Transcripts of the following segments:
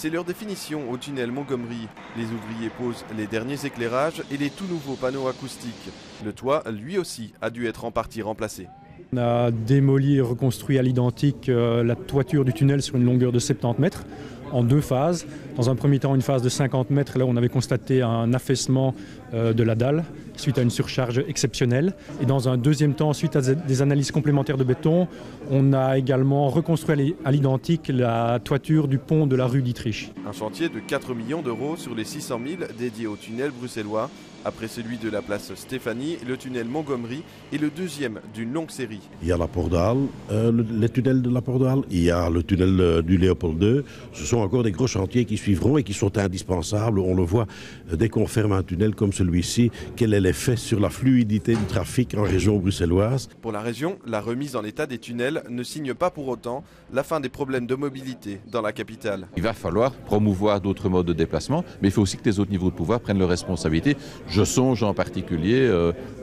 C'est leur définition au tunnel Montgomery. Les ouvriers posent les derniers éclairages et les tout nouveaux panneaux acoustiques. Le toit, lui aussi, a dû être en partie remplacé. On a démoli et reconstruit à l'identique la toiture du tunnel sur une longueur de 70 mètres en deux phases. Dans un premier temps, une phase de 50 mètres, là on avait constaté un affaissement de la dalle suite à une surcharge exceptionnelle. Et dans un deuxième temps, suite à des analyses complémentaires de béton, on a également reconstruit à l'identique la toiture du pont de la rue Dietrich. Un chantier de 4 millions d'euros sur les 600 000 dédiés au tunnel bruxellois. Après celui de la place Stéphanie, le tunnel Montgomery est le deuxième d'une longue série. Il y a la Pordale, le tunnel de la Pordale, il y a le tunnel du Léopold II. Ce sont encore des gros chantiers qui suivront et qui sont indispensables. On le voit dès qu'on ferme un tunnel comme celui-ci, quel est l'effet sur la fluidité du trafic en région bruxelloise. Pour la région, la remise en état des tunnels ne signe pas pour autant la fin des problèmes de mobilité dans la capitale. Il va falloir promouvoir d'autres modes de déplacement, mais il faut aussi que les autres niveaux de pouvoir prennent leurs responsabilités. Je songe en particulier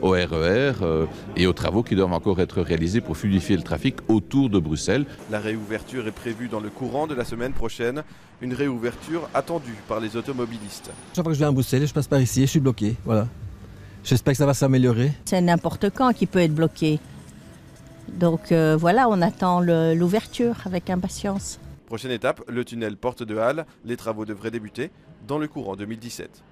au RER et aux travaux qui doivent encore être réalisés pour fluidifier le trafic autour de Bruxelles. La réouverture est prévue dans le courant de la semaine prochaine, une réouverture attendue par les automobilistes. Chaque fois que je viens à Bruxelles, je passe par ici et je suis bloqué. Voilà. J'espère que ça va s'améliorer. C'est n'importe quand qui peut être bloqué. Donc voilà, on attend l'ouverture avec impatience. Prochaine étape, le tunnel Porte de Halle. Les travaux devraient débuter dans le courant 2017.